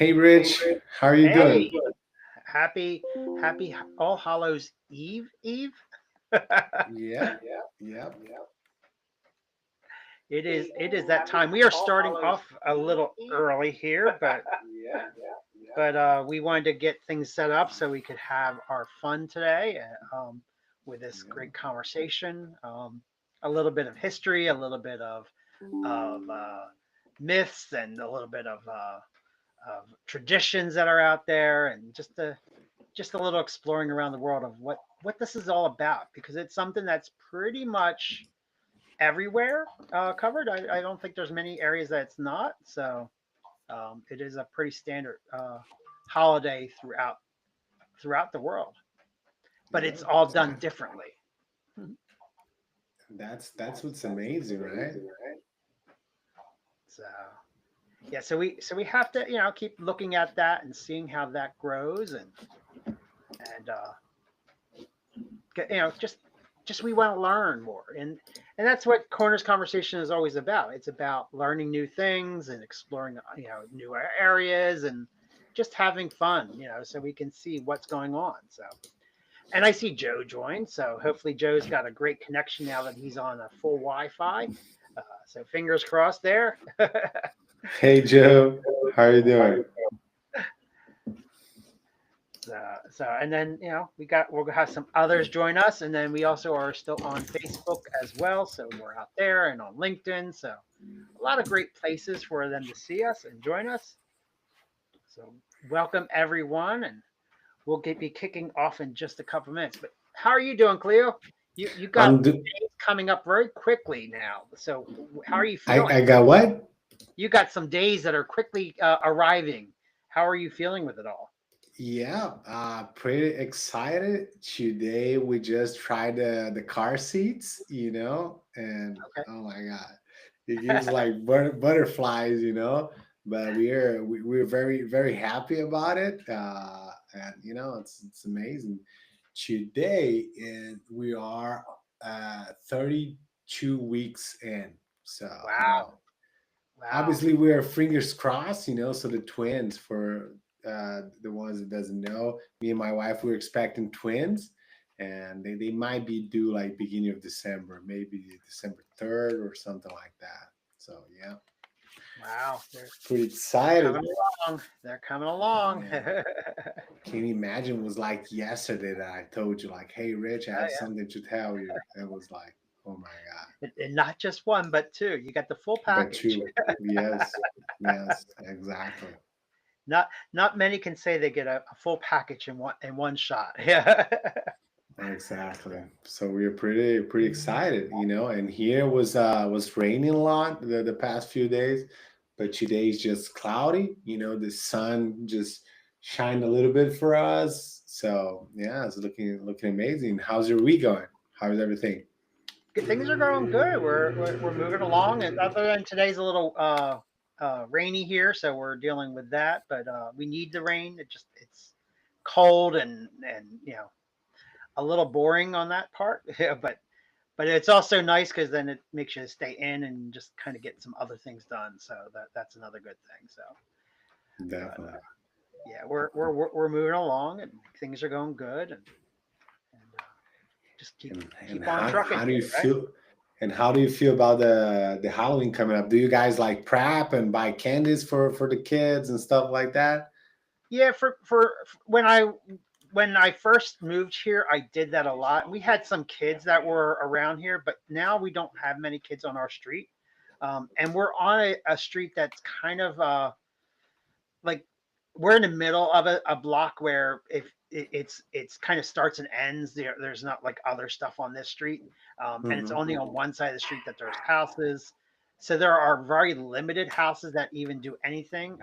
Hey Rich, how are you Hey, doing? happy, happy All Hallows Eve. Yep, yep. It is that time. We are starting off a little early here, Yeah, yeah. we wanted to get things set up so we could have our fun today with this great conversation. A little bit of history, a little bit of myths, and a little bit of traditions that are out there, and just a little exploring around the world of what this is all about because it's something that's pretty much everywhere covered. I don't think there's many areas that it's not. So it is a pretty standard holiday throughout the world, but Yeah. it's all done differently. That's what's amazing, right? So yeah, so we have to keep looking at that and seeing how that grows and just we want to learn more and that's what corners conversation is always about. It's about learning new things and exploring new areas and just having fun, so we can see what's going on. So and I see Joe joined, so hopefully Joe's got a great connection now that he's on a full Wi-Fi. So fingers crossed there. Hey Joe, how are you doing? So and then we'll have some others join us, and then we also are still on Facebook as well. So we're out there and on LinkedIn. So a lot of great places for them to see us and join us. So welcome everyone, and be kicking off in just a couple minutes. But how are you doing, Cleo? You got I'm do- days coming up very quickly now. So how are you I feeling? I got what? You got some days that are quickly arriving. How are you feeling with it all? Yeah, pretty excited. Today we just tried the car seats, and oh my God, it gives like butterflies, But we're very happy about it, and it's amazing. Today we are 32 weeks in, so Wow, wow. obviously we are fingers crossed, so the twins for the ones that doesn't know, me and my wife we're expecting twins, and they might be due like beginning of December, maybe December 3rd or something like that. So yeah, Wow, pretty they're excited. coming along. They're coming along. Yeah, Yeah, can you imagine, it was like yesterday that I told you like, hey Rich, I have yeah. something to tell you. It was like, oh my God. And not just one, but two. You got the full But package. two, yes, yes, exactly. Not many can say they get a full package in one shot. Yeah. Exactly. So we are pretty excited, And here was raining a lot the past few days, but today is just cloudy. The sun just shined a little bit for us. So yeah, it's looking amazing. How's your week going? How's everything? Things are going good. We're moving along, and other than today's a little rainy here, so we're dealing with that. But we need the rain. It's cold and a little boring on that part. Yeah, but it's also nice because then it makes you stay in and just kind of get some other things done. So that's another good thing. So, but Definitely. yeah, we're moving along and things are going good and just keep And keep on how trucking do you here, right? feel? And how do you feel about the Halloween coming up? Do you guys like prep and buy candies for the kids and stuff like that? Yeah, for when I first moved here, I did that a lot. We had some kids that were around here, but now we don't have many kids on our street. And we're on a street that's kind of like we're in the middle of a block where if it's kind of starts and ends there's not like other stuff on this street, and it's Hmm. only on one side of the street that there's houses, so there are very limited houses that even do anything,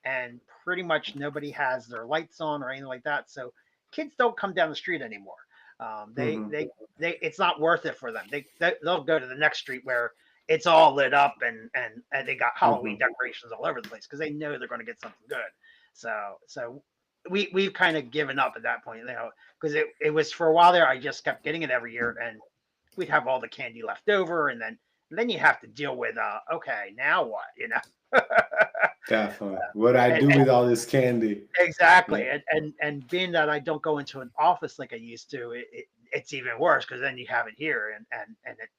and pretty much nobody has their lights on or anything like that, so kids don't come down the street anymore. They Hmm. they they it's not worth it for them. They'll go to the next street where it's all lit up and they got Halloween Hmm. decorations all over the place because they know they're going to get something good. So we've kind of given up at that point, because it was for a while there. I just kept getting it every year, and we'd have all the candy left over, and then you have to deal with okay, now what? Definitely. What I and, do with all this candy. Yeah. exactly, and being that I don't go into an office like I used to, it's even worse because then you have it here and it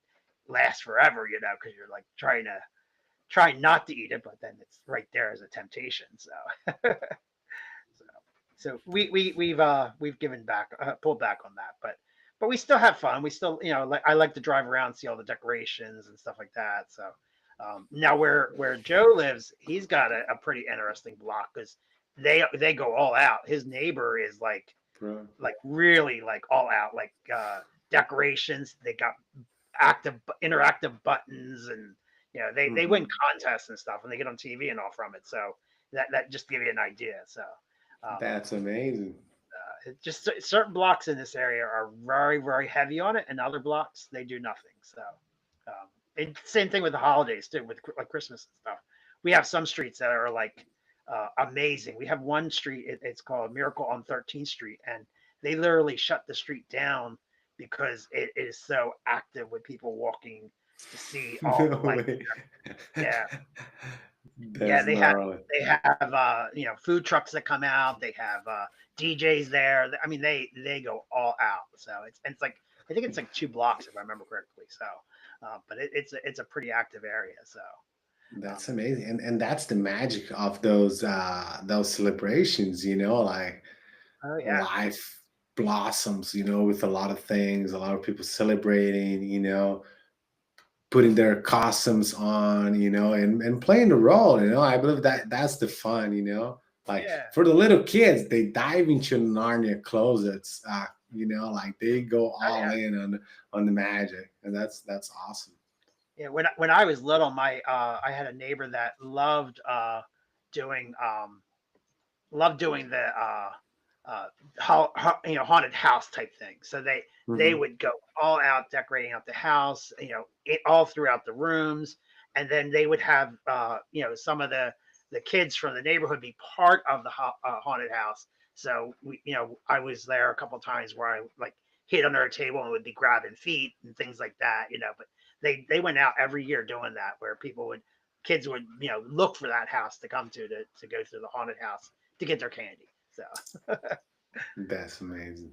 lasts forever, because you're like trying not to eat it, but then it's right there as a temptation. So so we've given back, pulled back on that, but we still have fun. We still, like I like to drive around, see all the decorations and stuff like that. So now where Joe lives, he's got a pretty interesting block because they go all out. His neighbor is Bro. like really like all out, like decorations. They got interactive buttons, and they win Mhm. contests and stuff, and they get on TV and all from it. So that just to give you an idea. So um, That's amazing. just certain blocks in this area are very very heavy on it, and other blocks they do nothing. So and same thing with the holidays too, with like Christmas and stuff. We have some streets that are like amazing. We have one street, it's called Miracle on 13th Street, and they literally shut the street down because it is so active with people walking to see all the No lights. way. Yeah, yeah, That's gnarly. they have food trucks that come out. They have DJs there. I mean, they go all out. So it's like I think it's like 2 blocks if I remember correctly. So, but it's a pretty active area. So, um, That's amazing. And that's the magic of those celebrations, like oh yeah, life blossoms, with a lot of things, a lot of people celebrating, putting their costumes on, and playing the role, I believe that that's the fun, like yeah, for the little kids, they dive into Narnia closets, like they go oh all yeah, in on the magic, and that's awesome. yeah. When I was little, my I had a neighbor that doing doing the haunted house type thing. So they Hmm. would go all out decorating out the house, all throughout the rooms, and then they would have some of the kids from the neighborhood be part of the haunted house. So I was there a couple times where I like hid under a table and would be grabbing feet and things like that, but they went out every year doing that where kids would look for that house to come to go through the haunted house to get their candy. So That's amazing.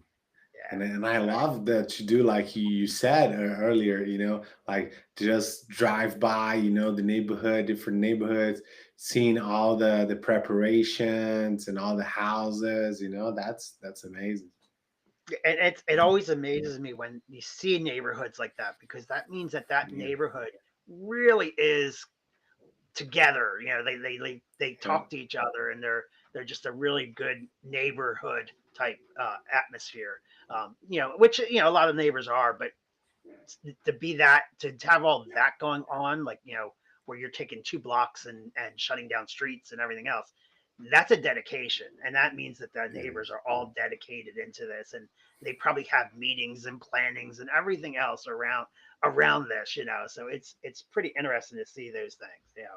yeah, And I love that you do like you said earlier, like just drive by, the neighborhood, different neighborhoods, seeing all the preparations and all the houses, that's amazing. and it always amazes me when you see neighborhoods like that because that means that Yeah, neighborhood really is together. They yeah, talk to each other, and they're just a really good neighborhood type atmosphere. Which a lot of neighbors are, but to be that to have all that going on, like where you're taking 2 blocks and shutting down streets and everything else, that's a dedication, and that means that the it neighbors is. are all dedicated into this, and they probably have meetings and plannings and everything else around this. So it's pretty interesting to see those things,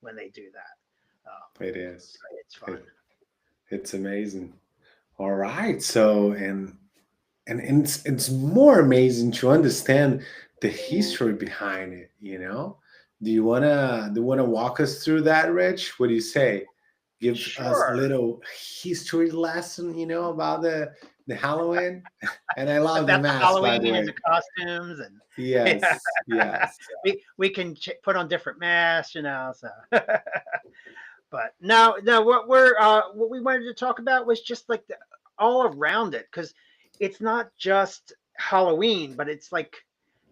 when they do that. It is. It's fun. It, it's amazing. All right. So, and it's more amazing to understand the history behind it, do you wanna walk us through that, Rich? What do you say? Give us a Sure. little history lesson, about the Halloween. And I love the About the mask, by the Halloween and way. the costumes, and yeah, Yes, yes. we can put on different masks, so. But now, what we wanted to talk about was just like all around it, because it's not just Halloween, but it's like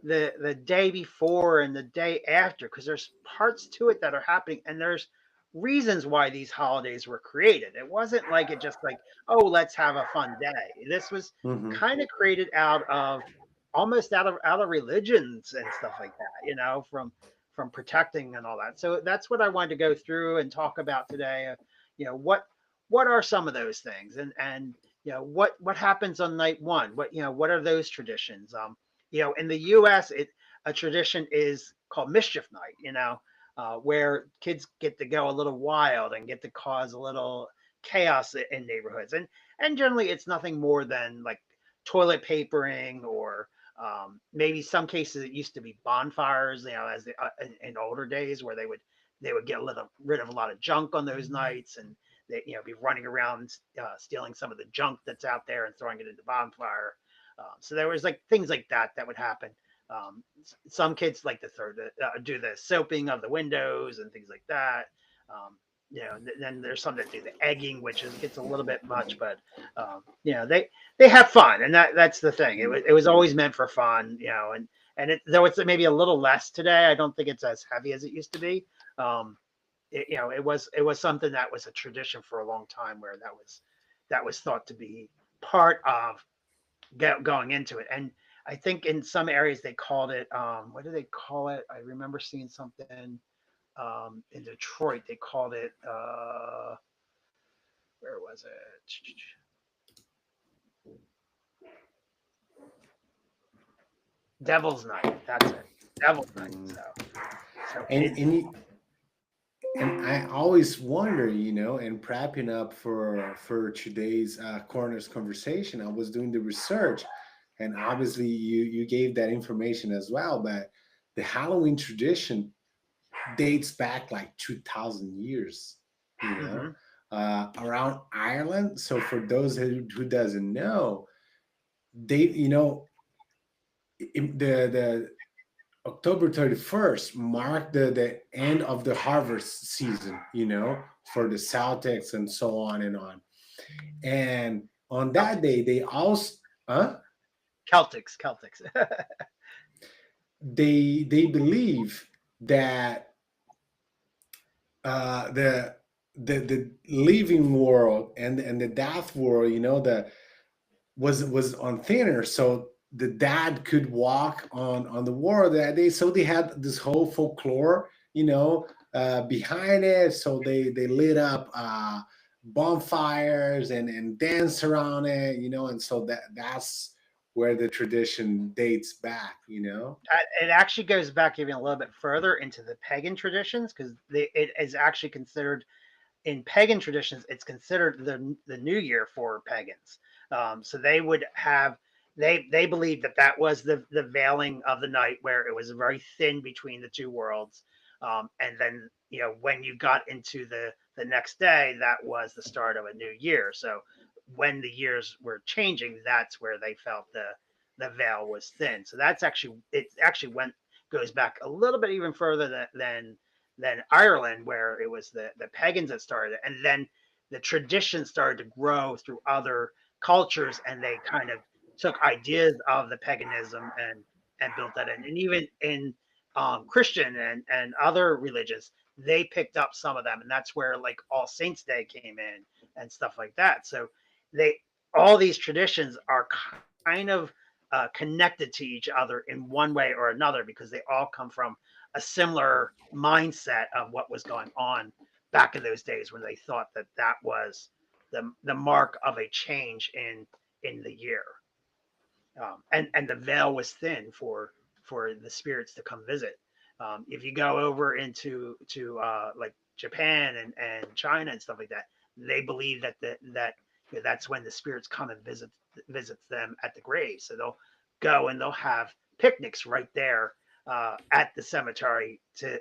the day before and the day after, because there's parts to it that are happening, and there's reasons why these holidays were created. It wasn't like it just like, oh, let's have a fun day. This was Hmm. kind of created out of almost out of religions and stuff like that, from protecting and all that. So that's what I wanted to go through and talk about today. What are some of those things, and what happens on night one? What are those traditions? In the U.S., a tradition is called Mischief Night. Where kids get to go a little wild and get to cause a little chaos in neighborhoods, and generally it's nothing more than like toilet papering or maybe some cases it used to be bonfires, as in older days where they would get rid of a lot of junk on those nights, and they, be running around stealing some of the junk that's out there and throwing it in the bonfire. So there was like things like that would happen. Some kids like to do the soaping of the windows and things like that. Then there's some that do the egging, which gets a little bit much, but they have fun, and that's the thing. It was always meant for fun, though it's maybe a little less today. I don't think it's as heavy as it used to be. It was something that was a tradition for a long time, where that was thought to be part of going into it. And I think in some areas they called it, what do they call it? I remember seeing something in Detroit. They called it, where was it? Devil's Night. That's it. Devil's Night. So and I always wonder, and prepping up for today's corners conversation, I was doing the research, and obviously you gave that information as well. But the Halloween tradition dates back like 2,000 years, around Ireland. So for those who doesn't know, they, the October 31st marked the end of the harvest season, for the Celtics and so on and on. And on that day, they also, Celtics. they believe that the living world and the death world, the was on thinner, so the dad could walk on the world that day. So they had this whole folklore, behind it. So they lit up bonfires and dance around it, and so that's where the tradition dates back. It actually goes back even a little bit further into the pagan traditions, because it is actually considered, in pagan traditions, it's considered the new year for pagans. So they would have, they believed that was the veiling of the night, where it was very thin between the two worlds. And then, when you got into the next day, that was the start of a new year. So when the years were changing, that's where they felt the veil was thin. So it actually goes back a little bit even further than Ireland, where it was the pagans that started it. And then the tradition started to grow through other cultures, and they kind of took ideas of the paganism and built that in. And even in Christian and other religions, they picked up some of them, and that's where like All Saints Day came in and stuff like that. So all these traditions are kind of connected to each other in one way or another, because they all come from a similar mindset of what was going on back in those days, when they thought that was the mark of a change in the year. And the veil was thin for the spirits to come visit. If you go over into like Japan and China and stuff like that, they believe that's when the spirits come and visits them at the grave. So they'll go and they'll have picnics right there at the cemetery to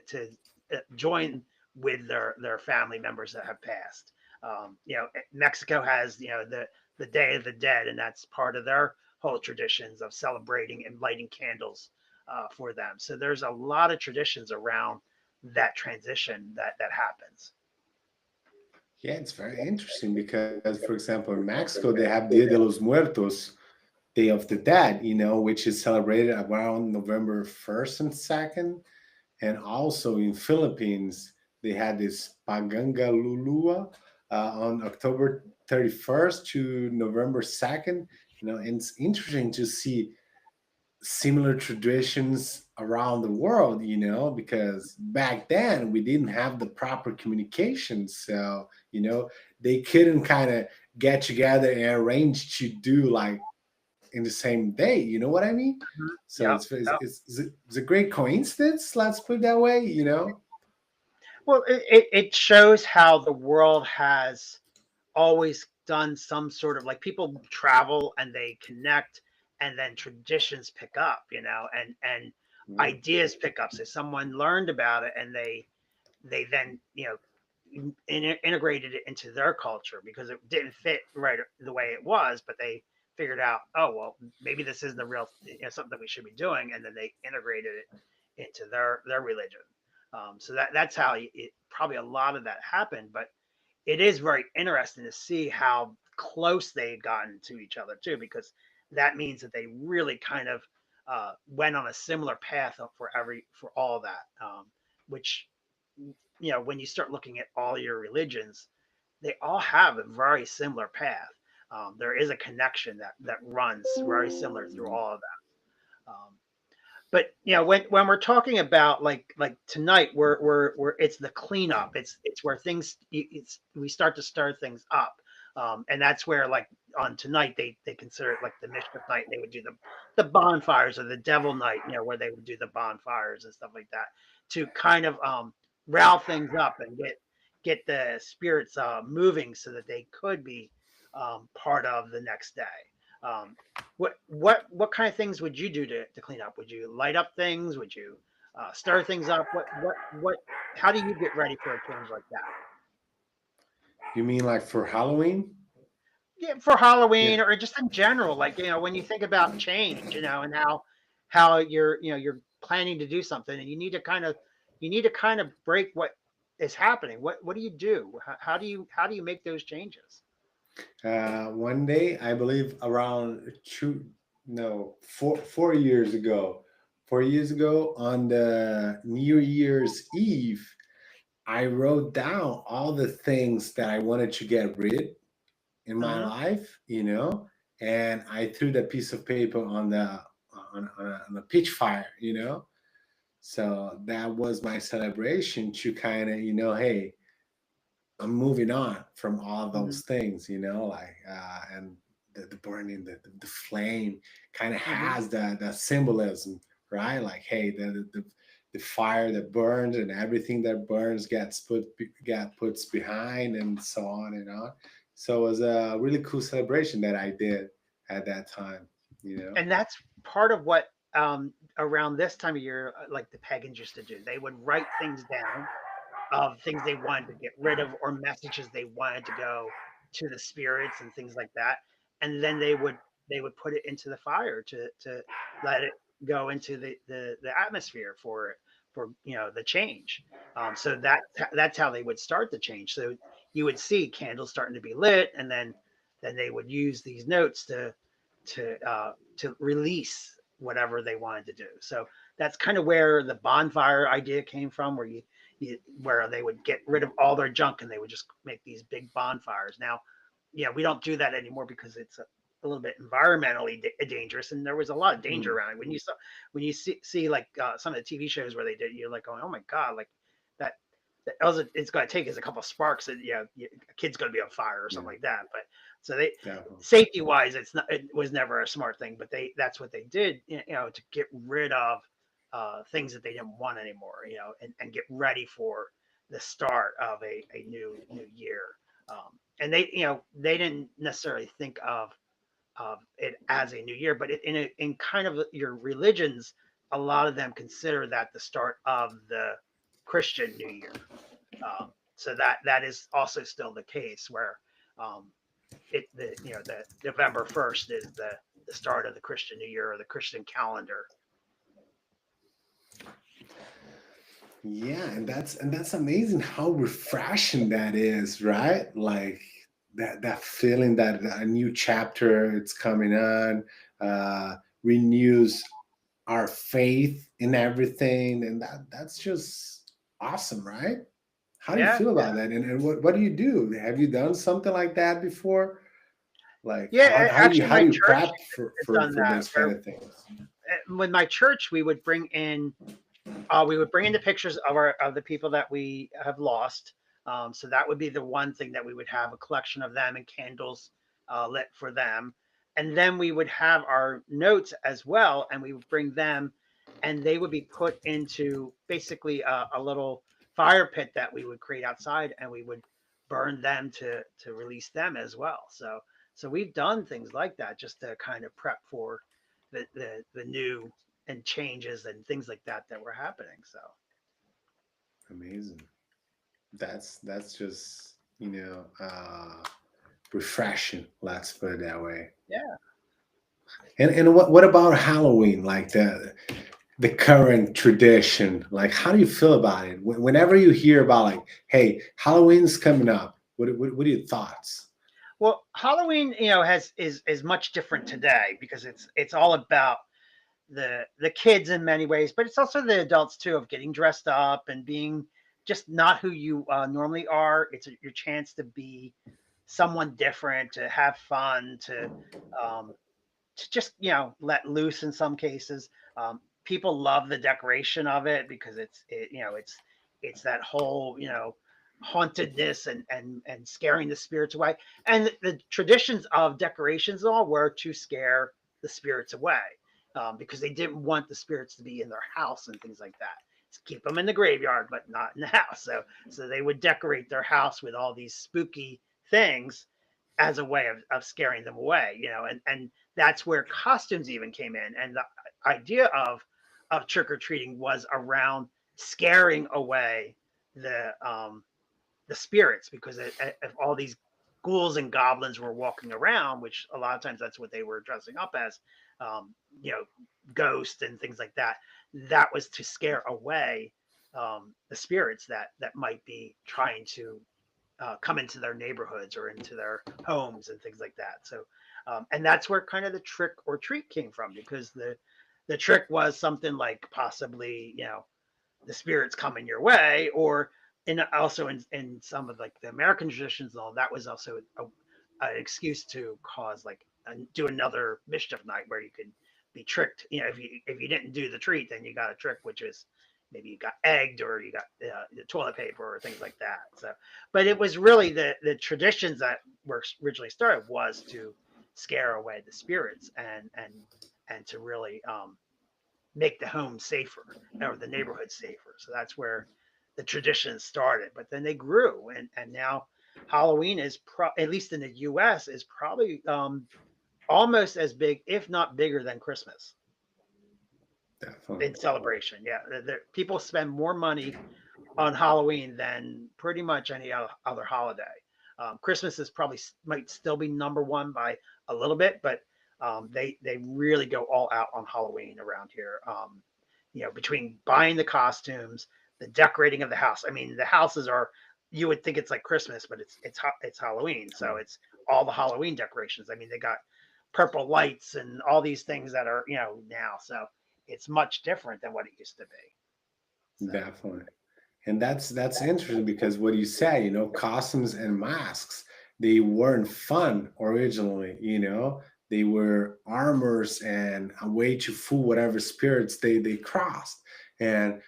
join with their family members that have passed. Mexico has the Day of the Dead, and that's part of their whole traditions of celebrating and lighting candles for them. So there's a lot of traditions around that transition that happens. Yeah, it's very interesting because, for example, in Mexico, they have Dia de los Muertos, Day of the Dead, which is celebrated around November 1st and 2nd. And also in Philippines, they had this Paganga Lulua on October 31st to November 2nd. And it's interesting to see similar traditions around the world, because back then we didn't have the proper communication. So, they couldn't kind of get together and arrange to do like in the same day. You know what I mean? So Yep, yep. it's a great coincidence. Let's put it that way. Well, it shows how the world has always done some sort of, like, people travel and they connect, and then traditions pick up, and Mm. ideas pick up. So someone learned about it, and they then, integrated it into their culture because it didn't fit right the way it was, but they figured out, oh well, maybe this isn't the real, something that we should be doing, and then they integrated it into their religion. So that's how probably a lot of that happened. But it is very interesting to see how close they had gotten to each other too, because that means that they really kind of went on a similar path for all that, which, when you start looking at all your religions, they all have a very similar path. There is a connection that runs very similar through all of that. But when we're talking about like tonight, we're it's the cleanup. It's where we start to stir things up, and that's where, like, on tonight, they consider it like the mischief night. They would do the bonfires, or the devil night, where they would do the bonfires and stuff like that to kind of rile things up and get the spirits moving so that they could be part of the next day. Um, what kind of things would you do to clean up? Would you light up things? Would you stir things up? What how do you get ready for a change like that? You mean like for Halloween? Yeah, for Yeah. Halloween, or just in general, like, when you think about change, and how you're planning to do something, and you need to kind of break what is happening. What do you do? How do you make those changes? One day, I believe around two, no, 4 years ago, 4 years ago on the New Year's Eve, I wrote down all the things that I wanted to get rid in my Hmm. life, and I threw the piece of paper on the on a pitch fire, So that was my celebration to kind of, hey, I'm moving on from all Hmm. those things, like and the burning, the flame kind of Hmm. has the symbolism, right? Like, hey, the fire that burns and everything that burns get puts behind, and so on and on. So it was a really cool celebration that I did at that time, you know. And that's part of what, around this time of year, like the pagans used to do. They would write things down of things they wanted to get rid of, or messages they wanted to go to the spirits and things like that, and then they would put it into the fire to let it go into the atmosphere for the change. So that's how they would start the change. So you would see candles starting to be lit, and then they would use these notes to release whatever they wanted to do. So that's kind of where the bonfire idea came from, where they would get rid of all their junk and they would just make these big bonfires. Now, we don't do that anymore because it's a little bit environmentally dangerous, and there was a lot of danger Mm. around it. When you see like some of the TV shows where they did, you're like going, oh my god, like that. All it's going to take is a couple of sparks, and a kid's going to be on fire or Yeah, something like that. But so they, definitely. safety wise, it was never a smart thing, but that's what they did, to get rid of things that they didn't want anymore, and get ready for the start of a new year. And they didn't necessarily think of it as a new year, but in kind of your religions, a lot of them consider that the start of the Christian New Year. So that is also still the case, where um, the November 1st is the start of the Christian New Year, or the Christian calendar. Yeah, and that's amazing how refreshing that is, right? Like that feeling that a new chapter it's coming on, renews our faith in everything, and that's just awesome, right? How do you Yeah, feel yeah, about that? And what do you do? Have you done something like that before? Like yeah. Actually, how my do you church prep for has for, done for that. those kind Where of things? with my church, we would bring in the pictures of the people that we have lost. So that would be the one thing that we would have, a collection of them, and candles lit for them. And then we would have our notes as well, and we would bring them, and they would be put into basically a little fire pit that we would create outside, and we would burn them to release them as well. So we've done things like that just to kind of prep for the new and changes and things like that were happening. So Amazing. That's just, refreshing. Let's put it that way. Yeah. And what about Halloween? Like the current tradition. Like, how do you feel about it? Whenever you hear about like, hey, Halloween's coming up, what are your thoughts? Well, Halloween, has is much different today because it's all about the kids in many ways, but it's also the adults too of getting dressed up and being just not who you normally are. It's your chance to be someone different, to have fun, um, to just let loose in some cases. People love the decoration of it because it's that whole hauntedness and scaring the spirits away. And the traditions of decorations all were to scare the spirits away, because they didn't want the spirits to be in their house and things like that. To keep them in the graveyard, but not in the house. So they would decorate their house with all these spooky things as a way of scaring them away, and that's where costumes even came in. And the idea of trick or treating was around scaring away the spirits, because if all these ghouls and goblins were walking around, which a lot of times that's what they were dressing up as, um, you know, ghosts and things like that. That was to scare away the spirits that might be trying to come into their neighborhoods or into their homes and things like that. So, and that's where kind of the trick or treat came from, because the trick was something like possibly the spirits coming your way, or also in some of like the American traditions and all that was also an excuse to cause like do another mischief night where you could be tricked. If you didn't do the treat, then you got a trick, which is maybe you got egged or you got the toilet paper or things like that. So, but it was really the traditions that were originally started was to scare away the spirits and to really make the home safer or the neighborhood safer. So that's where the tradition started. But then they grew, and now Halloween is at least in the U.S. is probably almost as big, if not bigger, than Christmas Definitely. in celebration. Yeah, people spend more money on Halloween than pretty much any other holiday. Christmas is probably might still be number one by a little bit, but they really go all out on Halloween around here. Between buying the costumes, the decorating of the house. I mean, the houses are, you would think it's like Christmas, but it's Halloween, so it's all the Halloween decorations. I mean, they got purple lights and all these things that are now. So it's much different than what it used to be. So. Definitely. And that's interesting because what you say, costumes and masks, they weren't fun originally, they were armors and a way to fool whatever spirits they crossed. And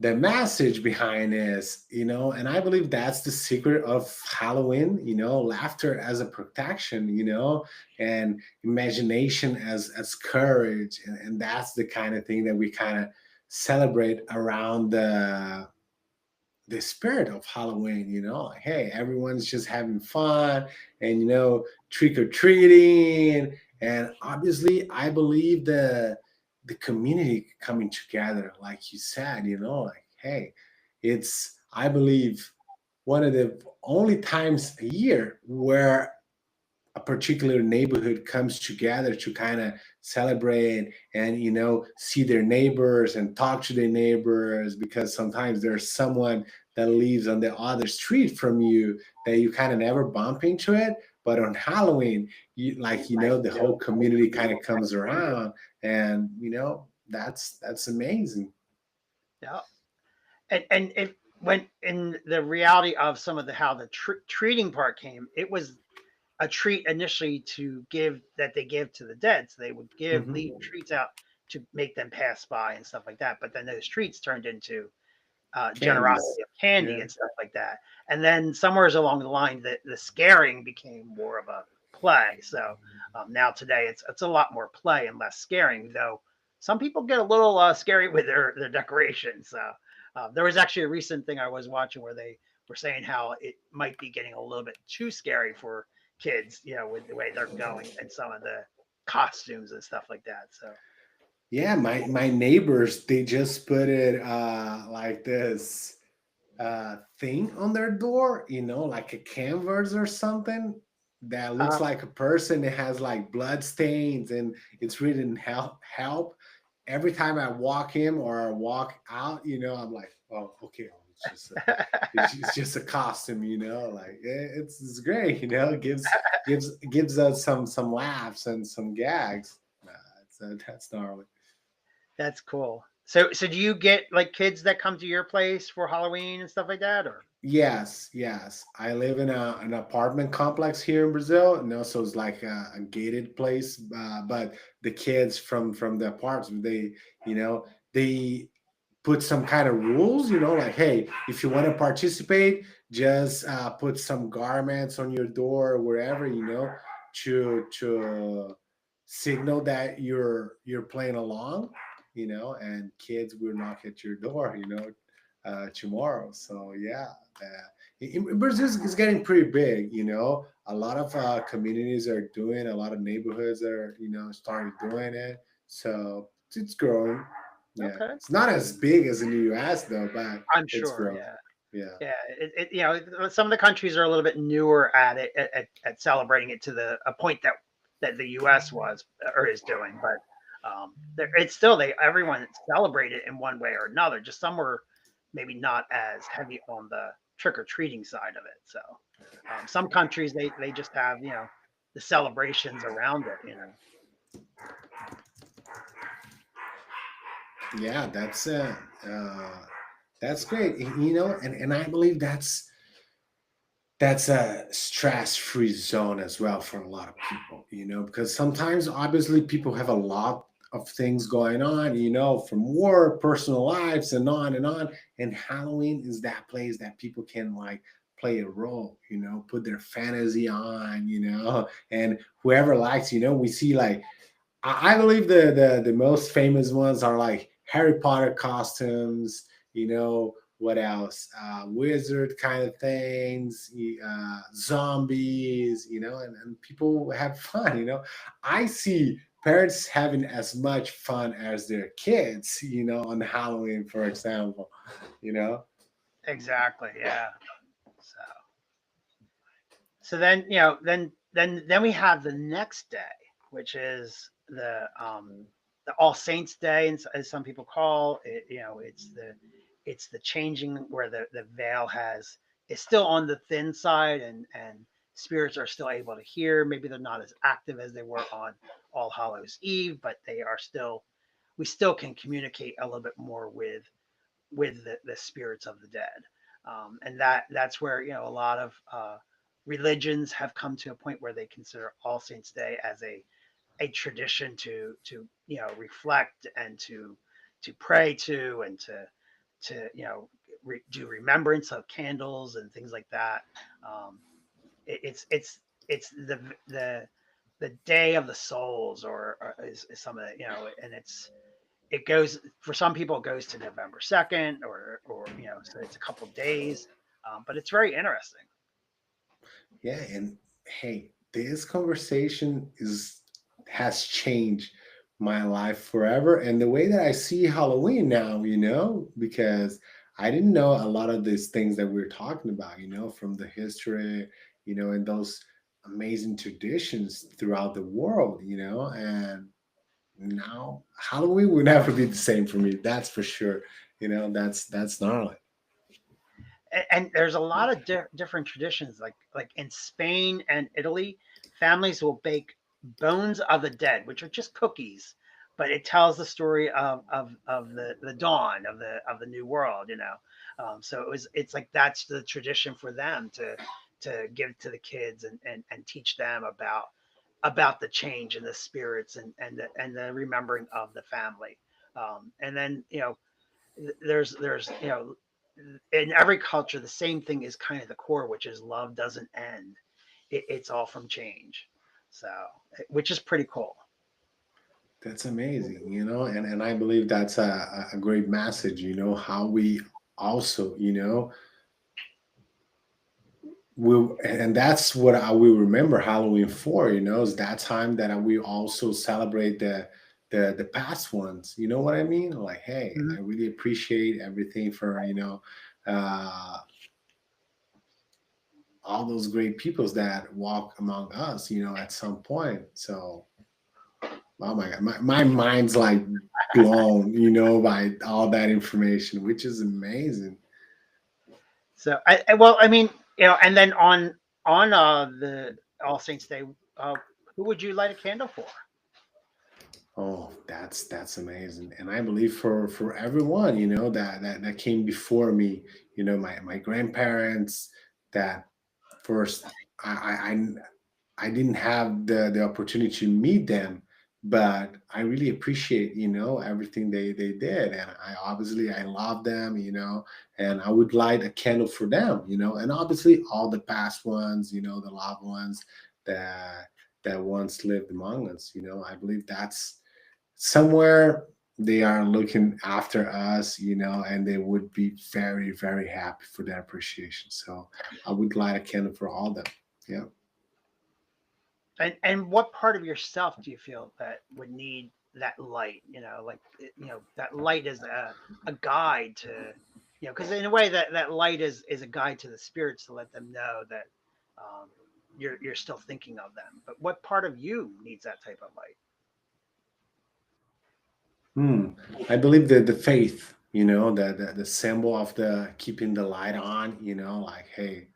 the message behind is, and I believe that's the secret of Halloween, laughter as a protection, and imagination as courage. And that's the kind of thing that we kind of celebrate around the spirit of Halloween, like, hey, everyone's just having fun and, trick or treating. And obviously, I believe the community coming together, like you said, like, hey, it's, I believe, one of the only times a year where a particular neighborhood comes together to kind of celebrate and see their neighbors and talk to their neighbors, because sometimes there's someone that lives on the other street from you that you kind of never bump into it, but on Halloween, the whole community kind of comes around, and that's amazing. Yeah, and it went in the reality of some of the how the treating part came. It was a treat initially to give that they give to the dead, so they would leave Hmm. treats out to make them pass by and stuff like that. But then those treats turned into Candies. generosity of candy Yeah. and stuff like that. And then somewheres along the line, the scaring became more of a play. So now today, it's a lot more play and less scaring. Though some people get a little scary with their decorations. So there was actually a recent thing I was watching where they were saying how it might be getting a little bit too scary for kids, with the way they're going and some of the costumes and stuff like that. So Yeah, my neighbors, they just put it like this. thing on their door, like a canvas or something that looks Uh, like a person. It has like blood stains and it's written help, help. Every time I walk in or I walk out, I'm like, oh, okay, it's just a costume, like it's great, gives us some laughs and some gags. That's gnarly. that's cool. So do you get like kids that come to your place for Halloween and stuff like that, or? Yes, yes. I live in an apartment complex here in Brazil, so it's like a gated place. But the kids from the apartments, they put some kind of rules, like, hey, if you want to participate, just put some garments on your door or wherever, to signal that you're playing along, and kids will knock at your door, tomorrow. So yeah, Brazil is getting pretty big. A lot of communities are doing. A lot of neighborhoods are starting doing it. So it's growing. Yeah, Okay, it's not as big as in the U.S. though, but I'm it's sure. growing. Yeah, Yeah. yeah. Some of the countries are a little bit newer at it at celebrating it to the a point that the U.S. was or is doing, but it's still they everyone celebrate it in one way or another. Just some were maybe not as heavy on the trick or treating side of it. So some countries they just have the celebrations around it. Yeah, that's great. And I believe that's a stress-free zone as well for a lot of people, because sometimes obviously people have a lot of things going on, from work, personal lives, and on and on. And Halloween is that place that people can like play a role, put their fantasy on, and whoever likes, we see like I believe the most famous ones are like Harry Potter costumes, what else? Wizard kind of things, zombies, and people have fun, I see parents having as much fun as their kids, on Halloween, for example, you know. Exactly. Yeah. So then then we have the next day, which is the All Saints Day, and as some people call it, it's the changing where the veil has is still on the thin side, and spirits are still able to hear. Maybe they're not as active as they were on All Hallows Eve, but they are still we still can communicate a little bit more with the spirits of the dead. And that's where a lot of religions have come to a point where they consider All Saints Day as a tradition to reflect and to pray to and to do remembrance of candles and things like that. Um, it's the day of the souls, or is some of it, and it goes for some people it goes to November 2nd, or so it's a couple of days, but it's very interesting. Yeah, and hey, this conversation is has changed my life forever and the way that I see Halloween now, because I didn't know a lot of these things that we're talking about, from the history, and those amazing traditions throughout the world, and now Halloween will never be the same for me. That's for sure. That's gnarly. And there's a lot of different traditions, like in Spain and Italy, families will bake bones of the dead, which are just cookies, but it tells the story of the dawn of the new world. So it's like that's the tradition for them to give to the kids, and teach them about the change in the spirits, and the remembering of the family. And then there's in every culture the same thing is kind of the core, which is love doesn't end. It's all from change. So which is pretty cool. That's amazing, and I believe that's a great message, how we also, and that's what I will remember Halloween for, is that time that we also celebrate the past ones. You know what I mean? Like, hey, Mhm. I really appreciate everything for uh, all those great peoples that walk among us. At some point. So, oh my God, my mind's like blown. By all that information, which is amazing. So well, I mean, and then on the All Saints Day, uh, who would you light a candle for? Oh, that's amazing, and I believe for everyone, that came before me, my grandparents. That first, I didn't have the opportunity to meet them, but I really appreciate, everything they did, and I love them, and I would light a candle for them, and obviously all the past ones, the loved ones that once lived among us. I believe that's somewhere they are looking after us, and they would be very, very happy for that appreciation. So I would light a candle for all of them. Yeah. And what part of yourself do you feel that would need that light? Like that light is a guide to, because in a way that light is a guide to the spirits to let them know that um, you're still thinking of them. But what part of you needs that type of light? Hmm. I believe that the faith, the symbol of the keeping the light on, like, hey,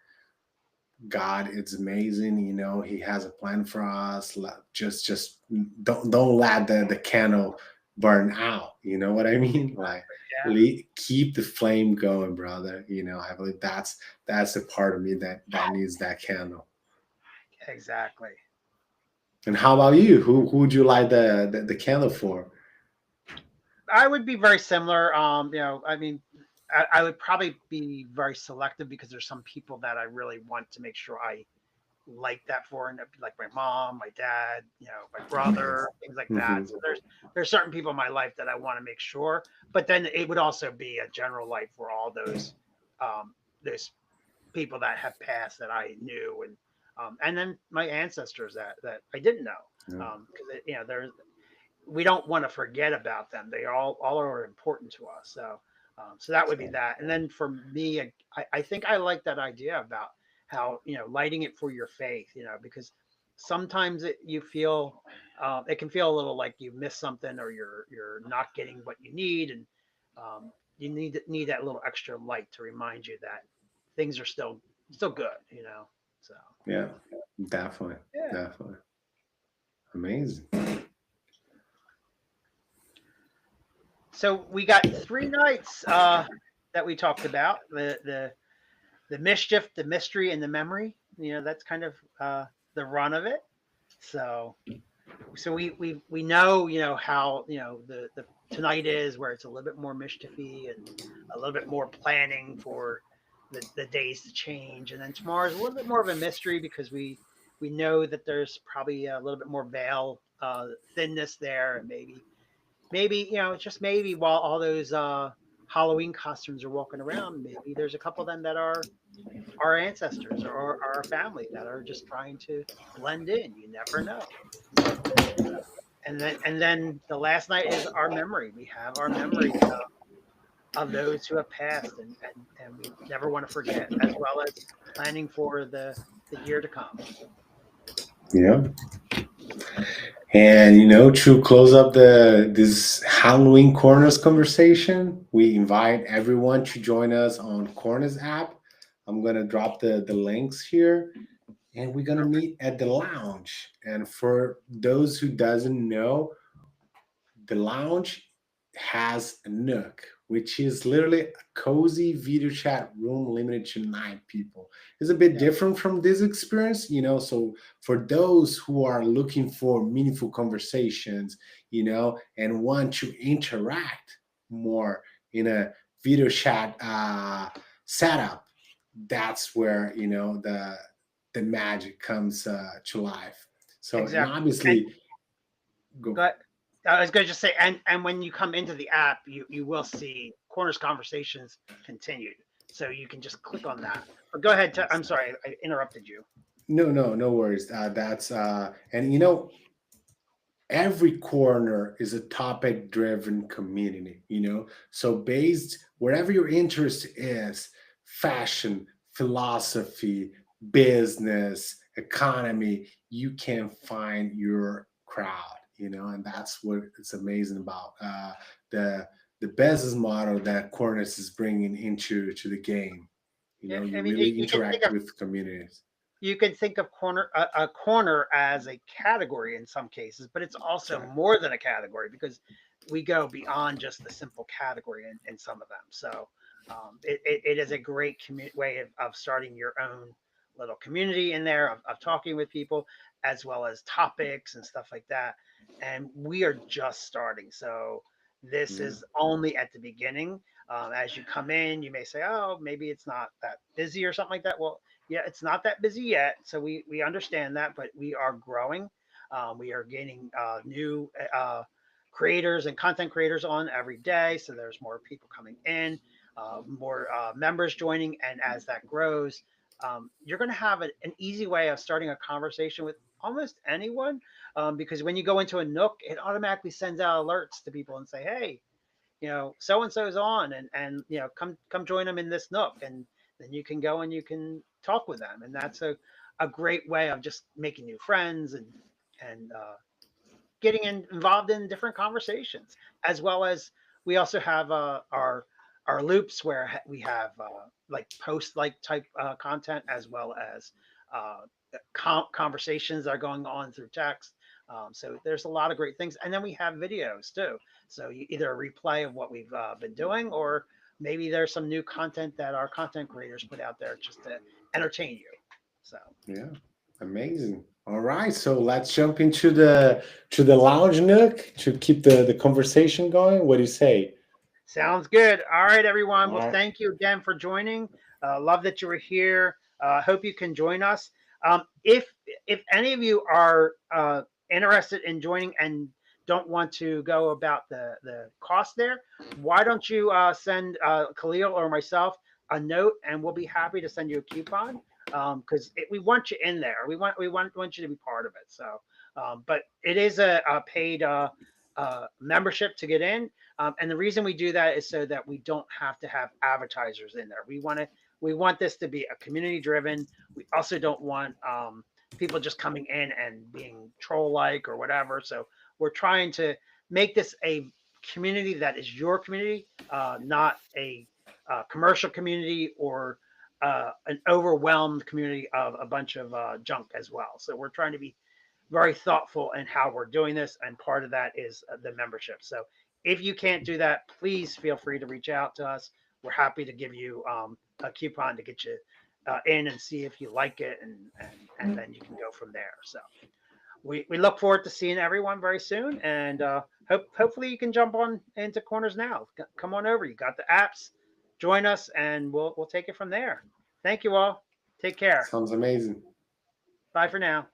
God, it's amazing. He has a plan for us. Just don't let the candle burn out. You know what I mean? Like, Yeah, keep the flame going, brother. I believe that's the part of me that needs that candle. exactly. And how about you? Who would you light the candle for? I would be very similar. I mean, I would probably be very selective because there's some people that I really want to make sure I like that for, and that'd be like my mom, my dad, my brother, things like Hmm. that. So there's certain people in my life that I want to make sure. But then it would also be a general light for all um, those people that have passed that I knew, and then my ancestors that I didn't know, Yeah. because there's we don't want to forget about them. They all are important to us. So that would be that. And then for me, I think I like that idea about how lighting it for your faith. Because sometimes you feel it can feel a little like you miss something or you're not getting what you need, and you need that little extra light to remind you that things are still good. So Yeah. Definitely. yeah. Definitely. Amazing. So we got 3 nights that we talked about the mischief, the mystery, and the memory. That's kind of the run of it. So we know how the tonight is where it's a little bit more mischiefy and a little bit more planning for the days to change, and then tomorrow is a little bit more of a mystery because we know that there's probably a little bit more veil thinness there, and maybe just maybe while all those Halloween costumes are walking around, maybe there's a couple of them that are our ancestors or our family that are just trying to blend in. You never know. And then the last night is our memory. We have our memory of those who have passed, and we never want to forget, as well as planning for the year to come. Yeah. And to close up the this Halloween Corners conversation, we invite everyone to join us on Corners app. I'm gonna drop the links here, and we're gonna meet at the lounge. And for those who doesn't know, the lounge has a nook, which is literally a cozy video chat room limited to 9 people. It's a bit Yeah, different from this experience, so for those who are looking for meaningful conversations, and want to interact more in a video chat setup, that's where the magic comes to life. So, and exactly. And obviously, go. but I was going to just say, and when you come into the app, you will see Corners Conversations continued, so you can just click on that. But go ahead. I'm sorry, I interrupted you. No, no, no worries. That's and every corner is a topic driven community, so based wherever your interest is, fashion, philosophy, business, economy, you can find your crowd, and that's what it's amazing about the the business model that Cornice is bringing into the game. Yeah, I You mean, really you can think interact of with communities. a corner as a category in some cases, but it's also Exactly. more than a category because we go beyond just the simple category in some of them. So it is a great way of starting your own little community in there of talking with people as well as topics and stuff like that. And we are just starting. So this Yeah. is only at the beginning. As you come in, you may say, oh, maybe it's not that busy or something like that. Well, yeah, it's not that busy yet, so we understand that, but we are growing. We are gaining new creators and content creators on every day, so there's more people coming in, more members joining, and as that grows, you're going to have an easy way of starting a conversation with almost anyone, because when you go into a Nook, it automatically sends out alerts to people and say, hey, so and so's on, and come join them in this Nook, and then you can go and you can talk with them, and that's a great way of just making new friends and getting involved in different conversations, as well as we also have our loops where we have like post like type content, as well as uh, conversations that are going on through text. So there's a lot of great things, and then we have videos too. So either a replay of what we've been doing, or maybe there's some new content that our content creators put out there just to entertain you. So Yeah, amazing. All right, so let's jump into the lounge nook to keep the conversation going. What do you say? sounds good. All right, everyone. All Well, right. thank you again for joining. Love that you were here. Hope you can join us. If any of you are interested in joining and don't want to go about the cost there, why don't you send Khalil or myself a note, and we'll be happy to send you a coupon because we want you in there. We want you to be part of it. So, but it is a paid membership to get in. And the reason we do that is so that we don't have to have advertisers in there. We want this to be a community driven. We also don't want people just coming in and being troll like or whatever. So we're trying to make this a community that is your community, not a commercial community or an overwhelmed community of a bunch of junk as well. So we're trying to be very thoughtful in how we're doing this, and part of that is the membership. So if you can't do that, please feel free to reach out to us. We're happy to give you a coupon to get you in and see if you like it, and then you can go from there. So we look forward to seeing everyone very soon, and hopefully you can jump on into Corners Now. Come on over. You got the apps. Join us, and we'll take it from there. Thank you all. Take care. Sounds amazing. Bye for now.